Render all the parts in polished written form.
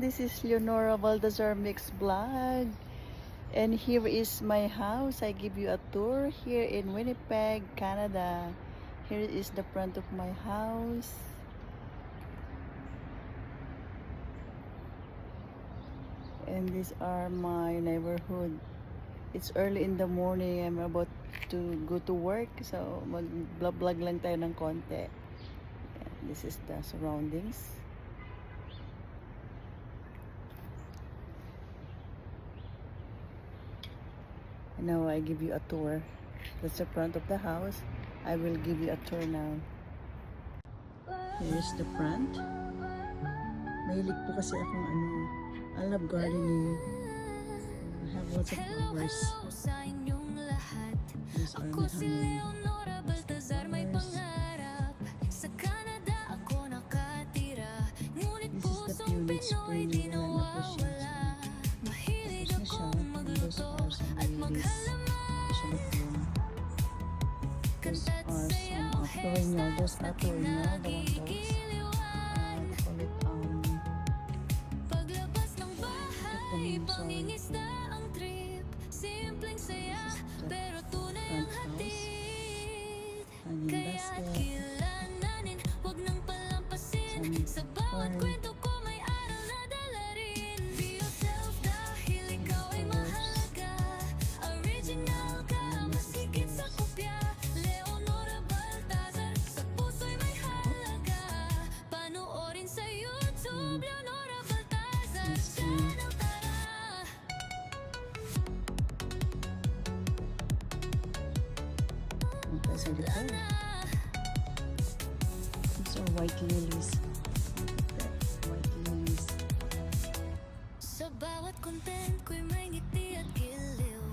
this is Leonora Baltazar Mix Vlog. And here is my house. I give you a tour here in Winnipeg, Canada. Here is the front of my house. And these are my neighborhood. It's early in the morning. I'm about to go to work. So mag-vlog lang tayo ng konti. And this is the surroundings. Now I give you a tour. That's the front of the house. I will give you a tour now. Here's the front. Mahilig po kasi akong I love gardening. I have lots of flowers. These are my honey. This is the Pulit Spring na wala na po siya. Tapos na siya. And those are some ladies. Shalapoon. Those are some perennial. Those are perennial. The one those. They call it these are white lilies. White lilies. Sa bawat content ko'y may ngiti at giliw.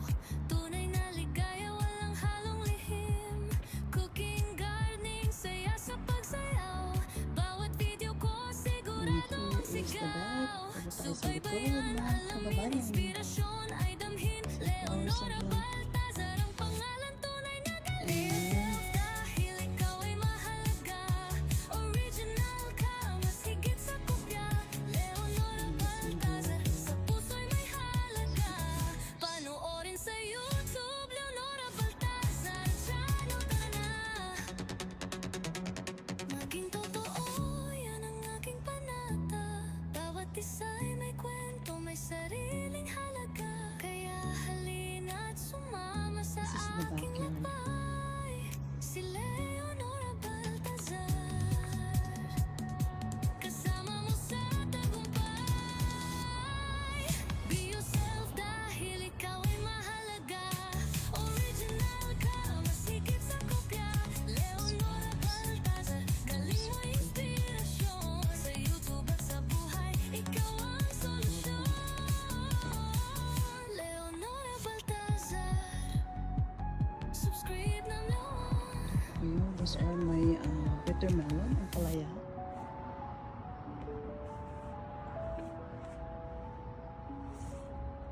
Tunay na ligaya, walang halong lihim. Cooking, gardening, saya sa pagsayaw. Bawat video ko siguradong sigaw. Subaybayan, alamin, inspirasyon ay damhin. Leonora Baltazar ang pangalan, tunay na galing. Dahil ikaw ay mahalaga, original ka, mas higit sa kopya. Leonora Baltazar, sa puso'y may halaga. Panoorin sa YouTube, Leonora Baltazar channel, tara na. Maging totoo, yan ang aking panata. Bawat isa'y may kwento, may sariling halaga. Kaya halina't sumama sa aking lakbay. Si Leonora Baltazar, kasama mo sa tagumpay. Be yourself dahil ikaw ay mahalaga. Original ka, mas higit sa kopya. Leonora Baltazar, galing mo inspirasyon. Sa YouTube at sa buhay, ikaw ang solusyon. Leonora Baltazar, subscribe na lang. Those are my bitter melon and palaya.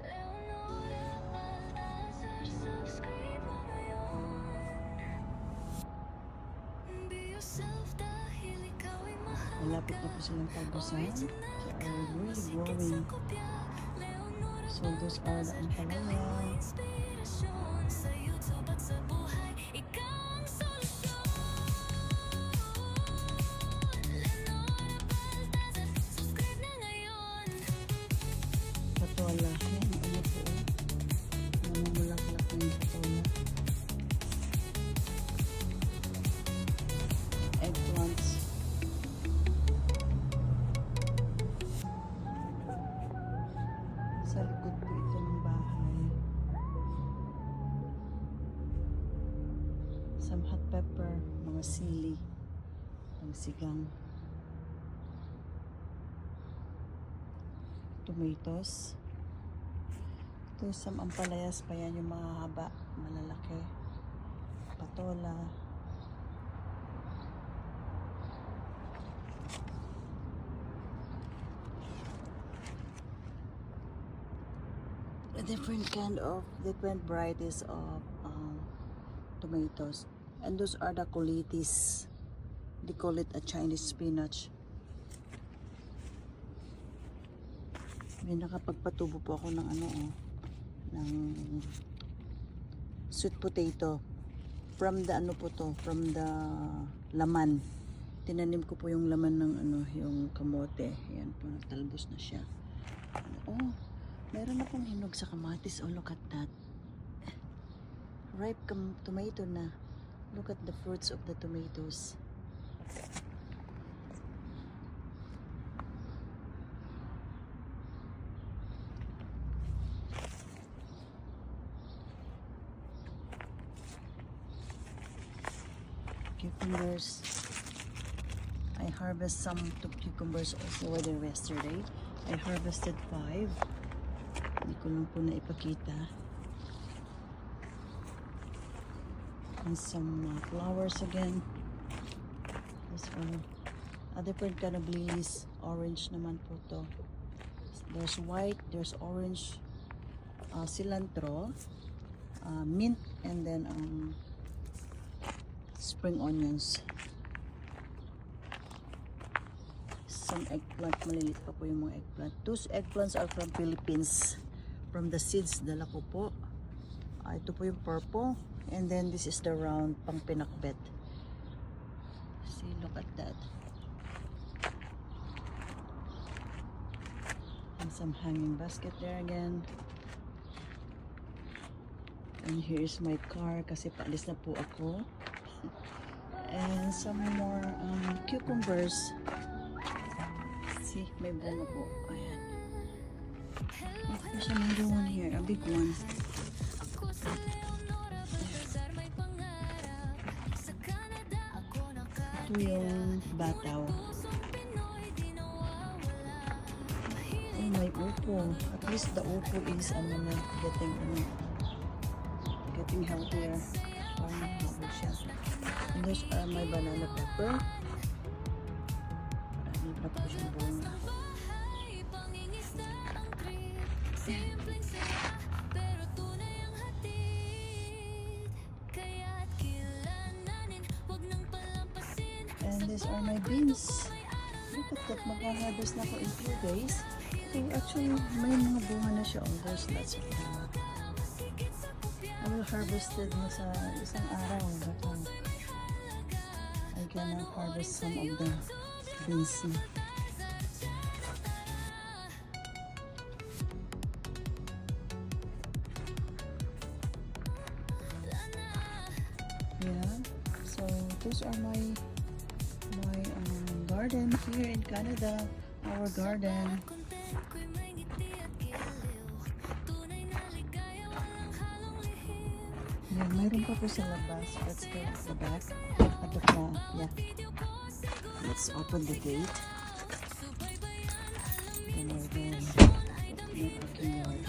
Leonora Baltazar, subscribe mo ngayon. Be yourself dahil ikaw ay mahalaga. Malapit na po silang tagusan. They are really growing. So those are the ampalaya. Inspirasyon sa YouTube at sa buhay, ikaw ang solusyon. Leonora Baltazar, subscribe na ngayon. Patola. Yan, ano po. Namumulaklak na yung patola. Eggplants. Sa likod po ito ng bahay. Some hot pepper, mga sili, mga sigang. Tomatoes. Ito some ampalayas pa yan, yung mga haba, malalaki. Patola. A different varieties of tomatoes. And those are the colitis. They call it a Chinese spinach. May nakapagpatubo po ako ng ano ng sweet potato. From the ano po to, from the laman. Tinanim ko po yung laman ng yung kamote. Ayan po, natalbos na siya. Oh, meron na pong hinog sa kamatis. Oh, look at that. Ripe tomato na. Look at the fruits of the tomatoes. Cucumbers. I harvest some cucumbers also there yesterday. I harvested 5. Hindi ko lang po na ipakita. And some flowers again. This one. A different kind of lilies. Orange naman po to. There's white, there's orange, cilantro, mint, and then spring onions. Some eggplant, maliliit pa po yung mga eggplant. Those eggplants are from Philippines. From the seeds, dala ko po. Ito po yung purple. And then this is the round, pang pinakbet. See, look at that. And some hanging basket there again. And here's my car kasi paalis na po ako. And some more cucumbers. See, may bunga po. Ayan. Oh, there's another one here, a big one. Ito yung bataw. Oh, may upo. At least the upo is getting healthier. Parang healthy siya. And those are my banana pepper. Marami pa po siyang bunga. And these are my beans. Look at that. Mag-harvest na ako in 2 days. So actually, may mga bunga na siya. Oh, there's lots of bunga. I will harvest it na sa isang araw. But I can harvest some of the beans na. Yeah. So those are my garden here in Canada. Our garden. Yeah, mayroon pa po sa labas. Let's go at the back. At the front. Yeah. Let's open the gate. And we're going to the parking yard.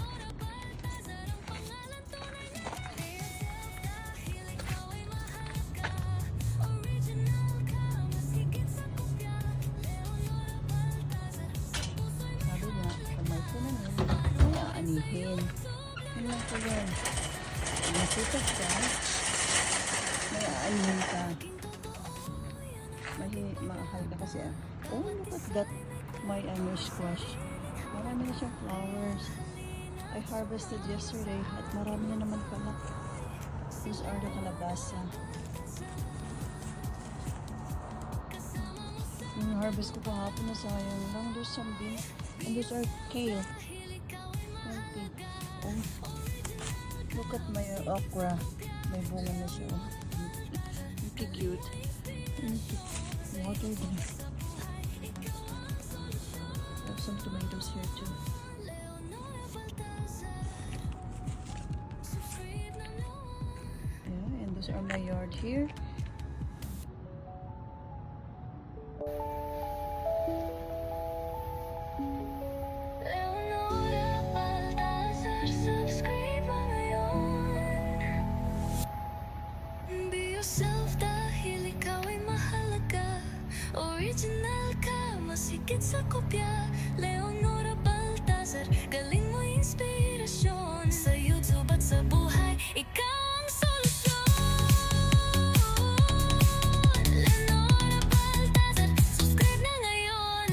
Sabi nga, kamay ko na nun. May aanihin. Yun lang po yun. Masipag ka, may aanihin ka. Maahal ka kasi. Oh, look at that. My squash. Marami na siyang flowers. I harvested yesterday at marami na naman pala. These are the kalabasa. Yung harvest ko kahapon na sayang lang. There's some beans. And these are kale. Okay. Oh. Look at my okra. May bunga na siya. Okay, cute. Water din. I have some tomatoes here too. Yeah, and those are my yard here. Original ka, masikip sa kopya. Leonora Baltazar, galing mo inspirasyon. Sa YouTube at sa buhay, ikaw ang solusyon. Leonora Baltazar, subscribe na ngayon.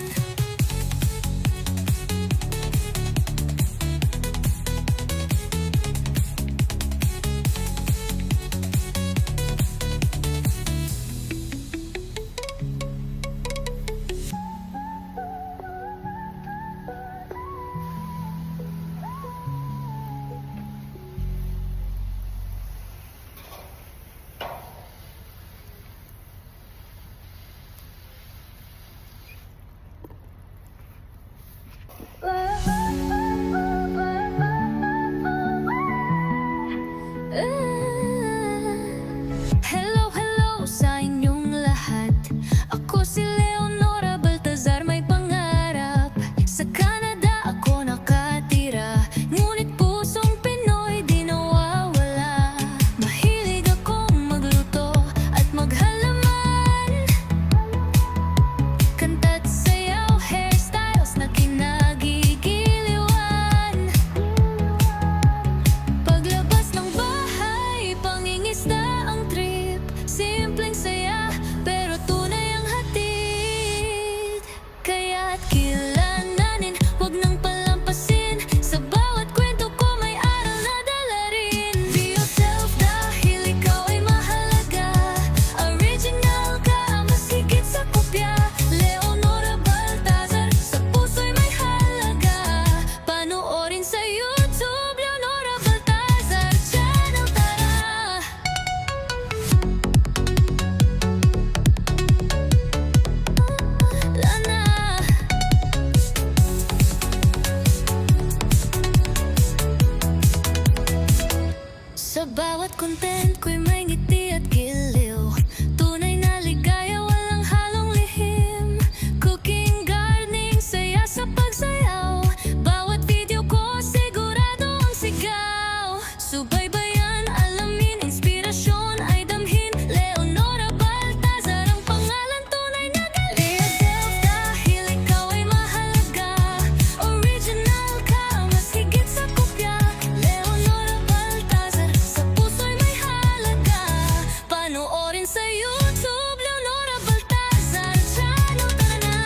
Panoorin sa YouTube, Leonora Baltazar Channel, tara na.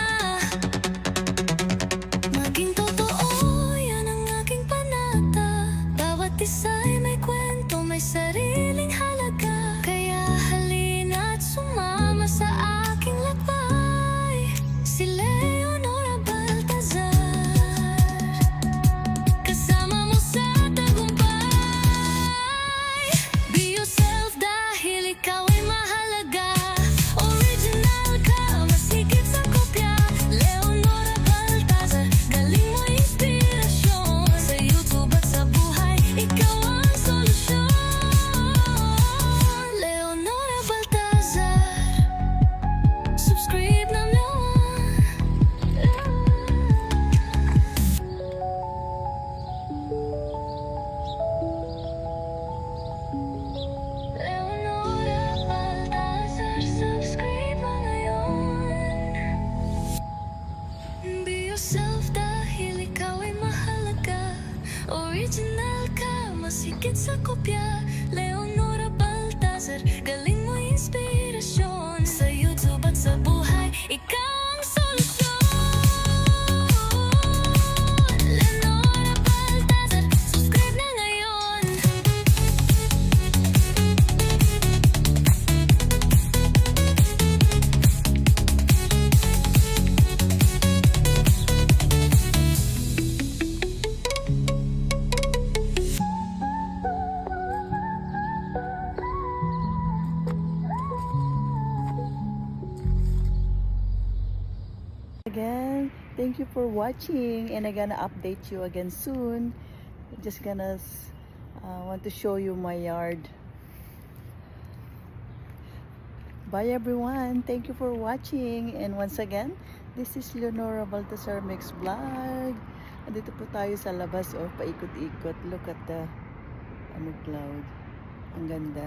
Maging totoo, yan ang aking panata. Bawat isa'y may kwento, may sariling halaga. Kaya halina't sumama sa aking lakbay. Si Leonora Baltazar, kasama mo sa tagumpay. Be yourself dahil ikaw ay mahalaga. Original ka, mas higit sa kopya. Leonora Baltazar, galing mo inspirasyon. Sa YouTube at sa buhay, ikaw ang solusyon. Leonora Baltazar, subscribe na naman. Leonora Baltazar, subscribe na ngayon. Be yourself dahil ikaw ay mahalaga. Original ka, mas higit sa kopya. Leonora Baltazar, galing mo inspirasyon. Sa YouTube at sa buhay, ikaw ang solusyon. Leonora Baltazar, subscribe na ngayon. Again, thank you for watching, and I'm gonna update you again soon. Just gonna want to show you my yard. Bye everyone, thank you for watching, and once again, this is Leonora Baltazar Mix Vlog. Andito po tayo sa labas, paikot-ikot. Look at the cloud. Ang ganda.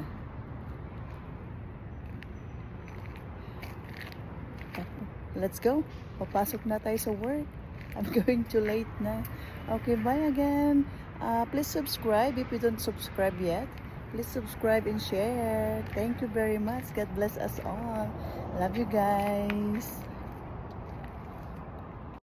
Let's go. Papasok na tayo sa work. I'm going too late na. Okay, bye again. Please subscribe if you don't subscribe yet. Please subscribe and share. Thank you very much. God bless us all. Love you guys.